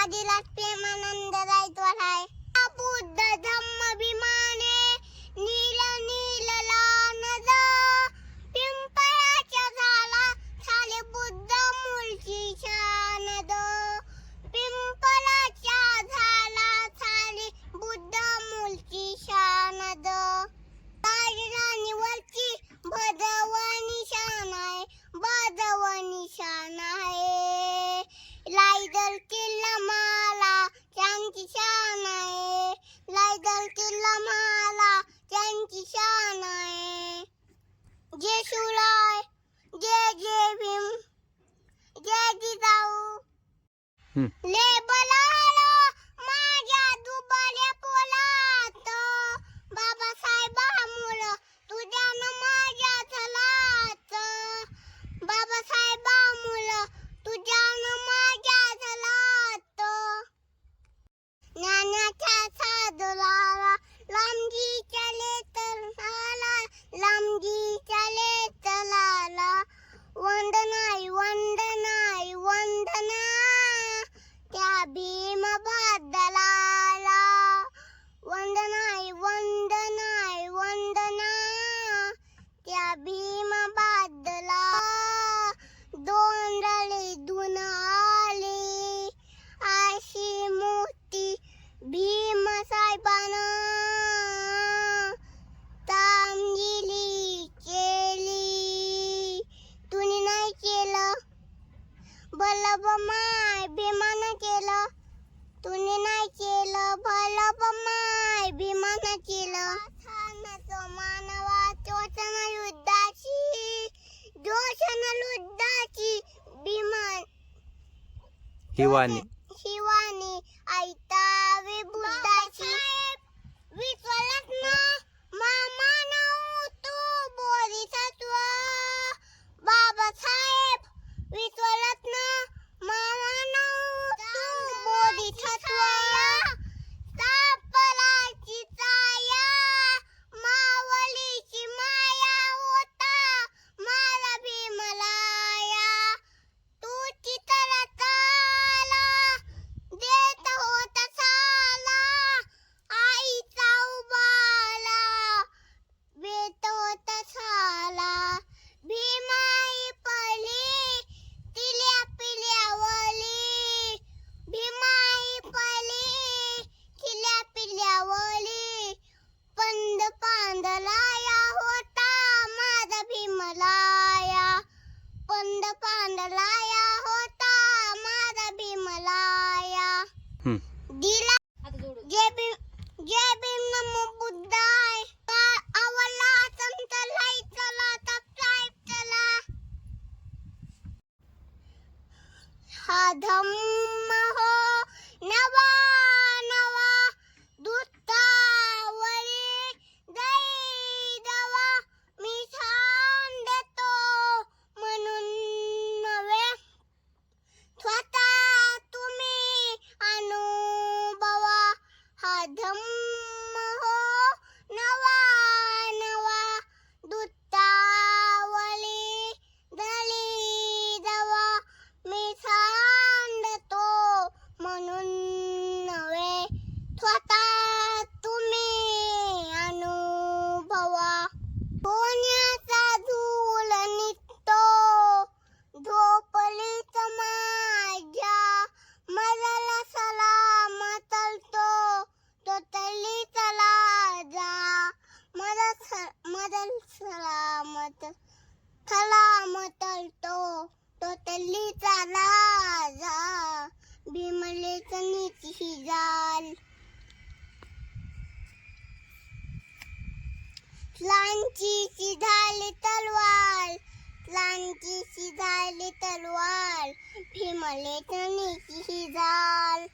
आदिलाट प्रेमानंद रायतवाड आहे. बुद्ध धम्म भीमाने नील नील लानद पिंपळाच्या झाला झाले बुद्ध मूळची शानद. पिंपळाच्या झाला झाले बुद्ध मूळची शानद. राजधानीवरची भदव निशाण आहे, भदव निशाण आहे. लायदल किल्ला माला त्यांची शान आहे, लायदल किल्ला माला त्यांची शान आहे. जय शिवराय, जय जय भीम, जय जिजाऊ. ले बलालो माझ्या दुबळ्या पोलात, बाबासाहेबामुळं तुझ्यानं माझ्या झलात. बाबासाहेबामुळं तुझ्यानं माझ्या झलात. ज्ञानाच्या साधुराला लांबजी चले तलाला, लांबजी चले तलाला. वंदनाई वंदनाई वंदना त्या भीम बदलाला. वंदनाई वंदनाई वंदना त्या भीम बदला. दोन रळे धुन आले अशी मोठी भीम साहेबानं तामगिरी केली. तुनी नाही केलं भलं माय भीमानं केलं. तुनी नाही केलं भलं माय भीमानं केलं. मानवा चोचन युद्धाची, जोशन युद्धाची भीमान हिवानी शिवानी ऐतावे बुद्धाची. विश्वरत्न मानव तू बोधिसत्व. बाबासाहेब विश्वरत्न मानव तू बोधिसत्व. सापळाची छाया मावलीची माया होता माझा भीमलाया. तू चितरताला देत होता साला, आईचा उबाला बेत होता साला. भीमाई पली तिल्या पिल्यावली, भीमाई पली तिल्या पिल्यावली. पंद पांदलाया होता माझा भीमलाया, पंद पांदलाया होता माझा भीमलाया. दिला जय भीम नमो बुद्धाय. आवडला असेल तर लाईक करा, सबस्क्राईब करा. हा धम्म हो नवा नवा दूतावरी जय दवा. मी छान देतो म्हणून नव्हे, स्वतः तुम्ही अनुभवा. हा धम्म हो नवा नवा दूतावरी जय दवा. मी छान देतो म्हणून नव्हे, स्वतः तुम्ही अनुभवा. सोन्याचा झूल निघतो झोपलीच माझ्या, मरला सलामत तो तो तल्ली चला जा. मरल सलामत सलामत तो तो तल्ली चला जा. भीमलेच नीती जाल. लांचीची झाली तलवार, लांचीची झाली तलवार. भीमलेच नीती जाल.